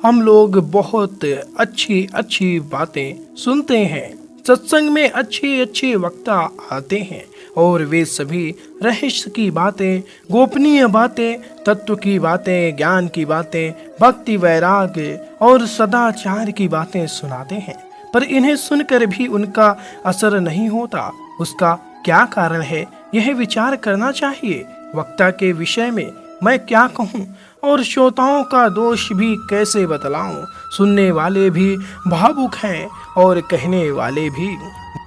हम लोग बहुत अच्छी अच्छी बातें सुनते हैं। सत्संग में अच्छे अच्छे वक्ता आते हैं और वे सभी रहस्य की बातें, गोपनीय बातें, तत्व की बातें, ज्ञान की बातें, भक्ति, वैराग्य और सदाचार की बातें सुनाते हैं। पर इन्हें सुनकर भी उनका असर नहीं होता। उसका क्या कारण है, यह विचार करना चाहिए। वक्ता के विषय में मैं क्या कहूँ और श्रोताओं का दोष भी कैसे बतलाऊं। सुनने वाले भी भावुक हैं और कहने वाले भी।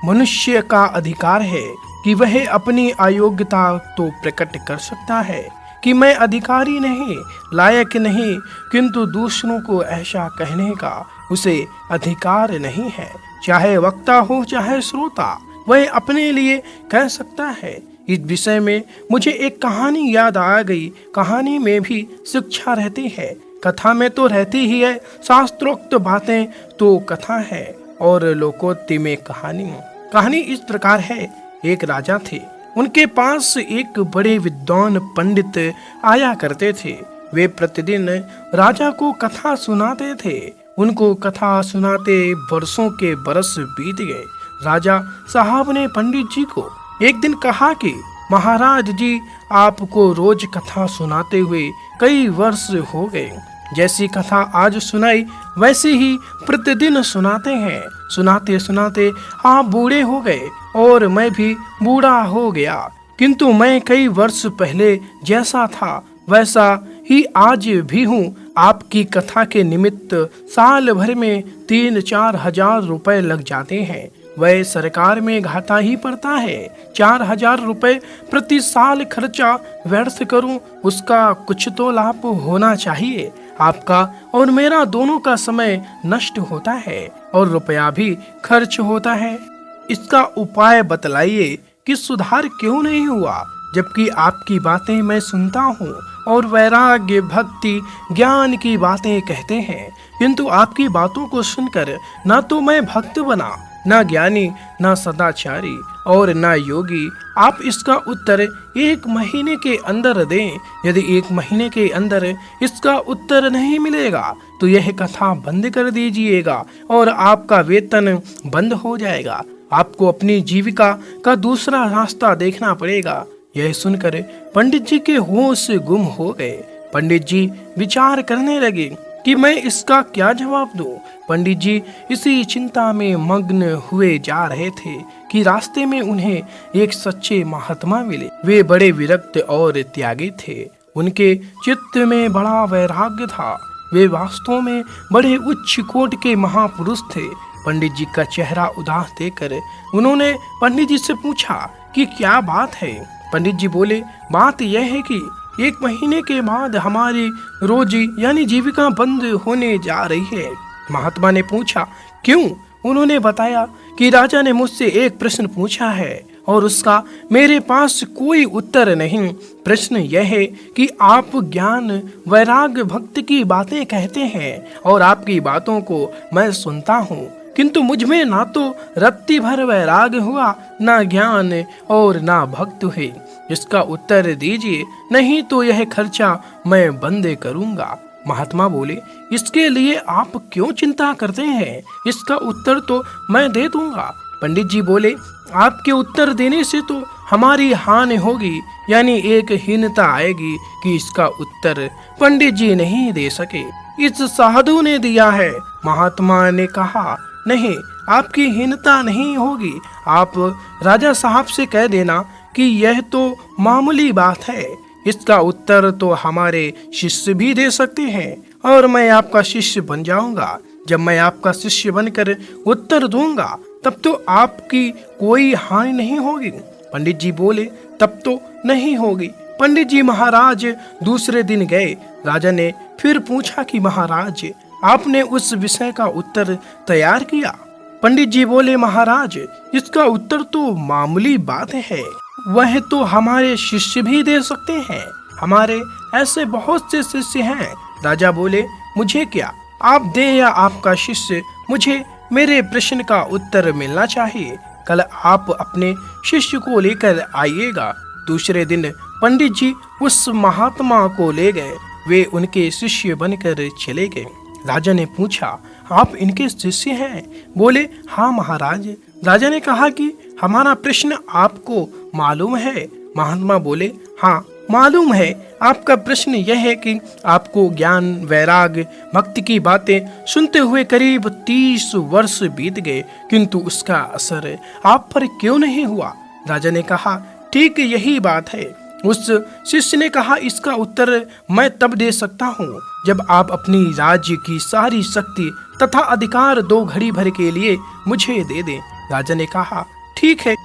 मनुष्य का अधिकार है कि वह अपनी अयोग्यता तो प्रकट कर सकता है कि मैं अधिकारी नहीं, लायक नहीं, किंतु दूसरों को ऐसा कहने का उसे अधिकार नहीं है। चाहे वक्ता हो चाहे श्रोता, वह अपने लिए कह सकता है। इस विषय में मुझे एक कहानी याद आ गई। कहानी में भी शिक्षा रहती है, कथा में तो रहती ही है। शास्त्रोक्त बातें तो कथा है और लोकोक्ति में कहानी इस प्रकार है। एक राजा थे, उनके पास एक बड़े विद्वान पंडित आया करते थे। वे प्रतिदिन राजा को कथा सुनाते थे। उनको कथा सुनाते वर्षों के बरस बीत गए। राजा साहब ने पंडित जी को एक दिन कहा कि महाराज जी, आपको रोज कथा सुनाते हुए कई वर्ष हो गए। जैसी कथा आज सुनाई वैसे ही प्रतिदिन सुनाते हैं। सुनाते सुनाते आप बूढ़े हो गए और मैं भी बूढ़ा हो गया, किंतु मैं कई वर्ष पहले जैसा था वैसा ही आज भी हूँ। आपकी कथा के निमित्त साल भर में 3-4 हजार रुपए लग जाते हैं। वह सरकार में घाटा ही पड़ता है। 4,000 रुपए प्रति साल खर्चा व्यर्थ करूं, उसका कुछ तो लाभ होना चाहिए। आपका और मेरा दोनों का समय नष्ट होता है और रुपया भी खर्च होता है। इसका उपाय बतलाइए कि सुधार क्यों नहीं हुआ, जबकि आपकी बातें मैं सुनता हूँ और वैराग्य, भक्ति, ज्ञान की बातें कहते हैं, किंतु आपकी बातों को सुनकर न तो मैं भक्त बना, ना ज्ञानी, ना सदाचारी और ना योगी। आप इसका उत्तर 1 महीने के अंदर दें। यदि 1 महीने के अंदर इसका उत्तर नहीं मिलेगा तो यह कथा बंद कर दीजिएगा और आपका वेतन बंद हो जाएगा। आपको अपनी जीविका का दूसरा रास्ता देखना पड़ेगा। यह सुनकर पंडित जी के होश गुम हो गए। पंडित जी विचार करने लगे कि मैं इसका क्या जवाब दूं। पंडित जी इसी चिंता में मग्न हुए जा रहे थे कि रास्ते में उन्हें एक सच्चे महात्मा मिले। वे बड़े विरक्त और त्यागी थे। उनके चित्त में बड़ा वैराग्य था। वे वास्तव में बड़े उच्च कोटि के महापुरुष थे। पंडित जी का चेहरा उदास देखकर उन्होंने पंडित जी से पूछा कि क्या बात है। पंडित जी बोले, बात यह है कि 1 महीने के बाद हमारी रोजी यानी जीविका बंद होने जा रही है। महात्मा ने पूछा, क्यों? उन्होंने बताया कि राजा ने मुझसे एक प्रश्न पूछा है और उसका मेरे पास कोई उत्तर नहीं। प्रश्न यह है कि आप ज्ञान, वैराग्य, भक्ति की बातें कहते हैं और आपकी बातों को मैं सुनता हूँ, किंतु मुझ में ना तो रत्ती भर वैराग्य हुआ, ना ज्ञान और ना भक्त हुए। इसका उत्तर दीजिए, नहीं तो यह खर्चा मैं बंद करूंगा। महात्मा बोले, इसके लिए आप क्यों चिंता करते हैं? इसका उत्तर तो मैं दे दूंगा। पंडित जी बोले, आपके उत्तर देने से तो हमारी हानि होगी, यानी एक हीनता आएगी कि इसका उत्तर पंडित जी नहीं दे सके, इस साधु ने दिया है। महात्मा ने कहा, नहीं, आपकी हीनता नहीं होगी। आप राजा साहब से कह देना कि यह तो मामूली बात है। इसका उत्तर तो हमारे शिष्य भी दे सकते हैं और मैं आपका शिष्य बन जाऊंगा। जब मैं आपका शिष्य बनकर उत्तर दूंगा तब तो आपकी कोई हानि नहीं होगी। पंडित जी बोले, तब तो नहीं होगी। पंडित जी महाराज दूसरे दिन गए। राजा ने फिर पूछा कि महाराज, आपने उस विषय का उत्तर तैयार किया? पंडित जी बोले, महाराज, इसका उत्तर तो मामूली बात है, वह तो हमारे शिष्य भी दे सकते हैं। हमारे ऐसे बहुत से शिष्य हैं। राजा बोले, मुझे क्या, आप दें या आपका शिष्य, मुझे मेरे प्रश्न का उत्तर मिलना चाहिए। कल आप अपने शिष्य को लेकर आइएगा। दूसरे दिन पंडित जी उस महात्मा को ले गए। वे उनके शिष्य बनकर चले गए। राजा ने पूछा, आप इनके शिष्य हैं? बोले, हाँ महाराज। राजा ने कहा कि हमारा प्रश्न आपको मालूम है? महात्मा बोले, हाँ मालूम है। आपका प्रश्न यह है कि आपको ज्ञान, वैराग, भक्ति की बातें सुनते हुए करीब 30 वर्ष बीत गए, किंतु उसका असर आप पर क्यों नहीं हुआ? राजा ने कहा, ठीक यही बात है। उस शिष्य ने कहा, इसका उत्तर मैं तब दे सकता हूँ जब आप अपनी राज्य की सारी शक्ति तथा अधिकार 2 घड़ी भर के लिए मुझे दे दें। राजा ने कहा, ठीक है,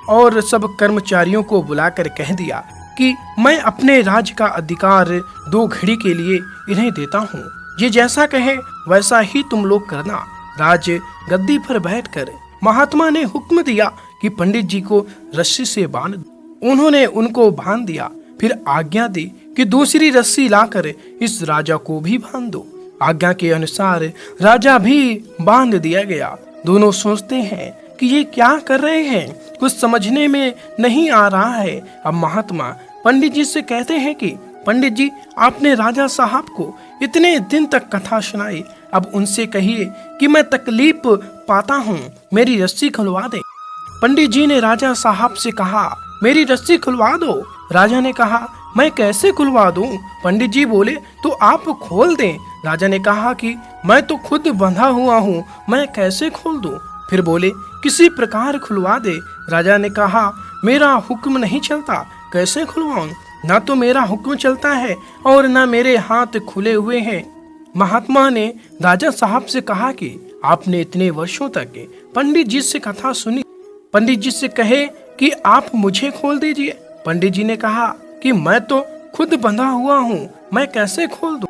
और सब कर्मचारियों को बुलाकर कह दिया कि मैं अपने राज्य का अधिकार 2 घड़ी के लिए इन्हें देता हूँ। ये जैसा कहे वैसा ही तुम लोग करना। राज गद्दी पर बैठकर महात्मा ने हुक्म दिया कि पंडित जी को रस्सी से बांध दो। उन्होंने उनको बांध दिया, फिर आज्ञा दी कि दूसरी रस्सी लाकर इस राजा को भी बांध दो। आज्ञा के अनुसार राजा भी बांध दिया गया। दोनों सोचते हैं कि ये क्या कर रहे हैं, कुछ समझने में नहीं आ रहा है। अब महात्मा पंडित जी से कहते हैं कि पंडित जी, आपने राजा साहब को इतने दिन तक कथा सुनाई, अब उनसे कहिए कि मैं तकलीफ पाता हूँ, मेरी रस्सी खुलवा दे। पंडित जी ने राजा साहब से कहा, मेरी रस्सी खुलवा दो। राजा ने कहा, मैं कैसे खुलवा दूं? पंडित जी बोले, तो आप खोल दें। राजा ने कहा कि मैं तो खुद बंधा हुआ हूँ, मैं कैसे खोल दूं? फिर बोले, किसी प्रकार खुलवा दे। राजा ने कहा, मेरा हुक्म नहीं चलता, कैसे खुलवाऊं? ना तो मेरा हुक्म चलता है और ना मेरे हाथ खुले हुए हैं। महात्मा ने राजा साहब से कहा कि आपने इतने वर्षों तक पंडित जी से कथा सुनी, पंडित जी से कहे कि आप मुझे खोल दीजिए। पंडित जी ने कहा कि मैं तो खुद बंधा हुआ हूँ, मैं कैसे खोल दूं?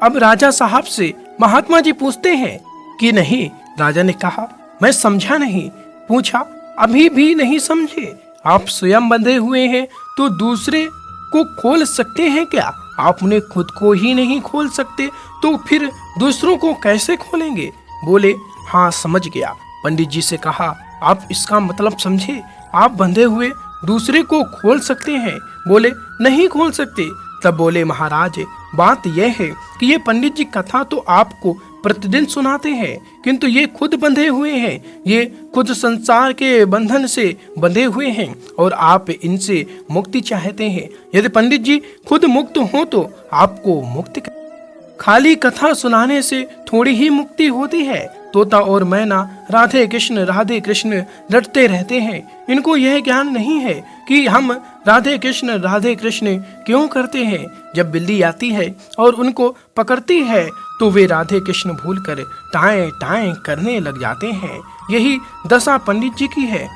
अब राजा साहब से महात्मा जी पूछते हैं कि नहीं। राजा ने कहा, मैं समझा नहीं। पूछा, अभी भी नहीं समझे? आप स्वयं बंधे हुए हैं तो दूसरे को खोल सकते हैं क्या? आप उन्हें खुद को ही नहीं खोल सकते तो फिर दूसरों को कैसे खोलेंगे? बोले, हाँ समझ गया। पंडित जी से कहा, आप इसका मतलब समझे? आप बंधे हुए दूसरे को खोल सकते हैं? बोले, नहीं खोल सकते। तब बोले, महाराज बात यह है कि ये पंडित जी कथा तो आपको प्रतिदिन सुनाते हैं, किंतु ये खुद बंधे हुए हैं, ये खुद संसार के बंधन से बंधे हुए हैं और आप इनसे मुक्ति चाहते हैं। यदि पंडित जी खुद मुक्त हो तो आपको मुक्त कर। खाली कथा सुनाने से थोड़ी ही मुक्ति होती है। तोता और मैना राधे कृष्ण रटते रहते हैं। इनको यह ज्ञान नहीं है कि हम राधे कृष्ण क्यों करते हैं। जब बिल्ली आती है और उनको पकड़ती है तो वे राधे कृष्ण भूलकर टाएं टाएं करने लग जाते हैं। यही दशा पंडित जी की है।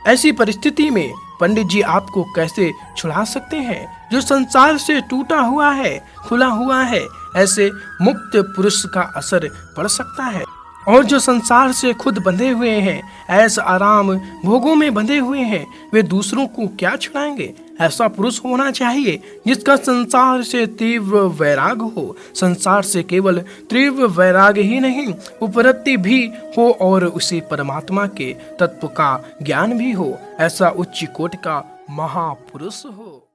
ऐसी परिस्थिति में पंडित जी आपको कैसे छुड़ा सकते हैं? जो संसार से टूटा हुआ है, खुला हुआ है, ऐसे मुक्त पुरुष का असर पड़ सकता है। और जो संसार से खुद बंधे हुए हैं, ऐसा आराम भोगों में बंधे हुए हैं, वे दूसरों को क्या छुड़ाएंगे? ऐसा पुरुष होना चाहिए जिसका संसार से तीव्र वैराग हो। संसार से केवल तीव्र वैराग ही नहीं, उपरति भी हो और उसे परमात्मा के तत्व का ज्ञान भी हो। ऐसा उच्च कोटि का महापुरुष हो।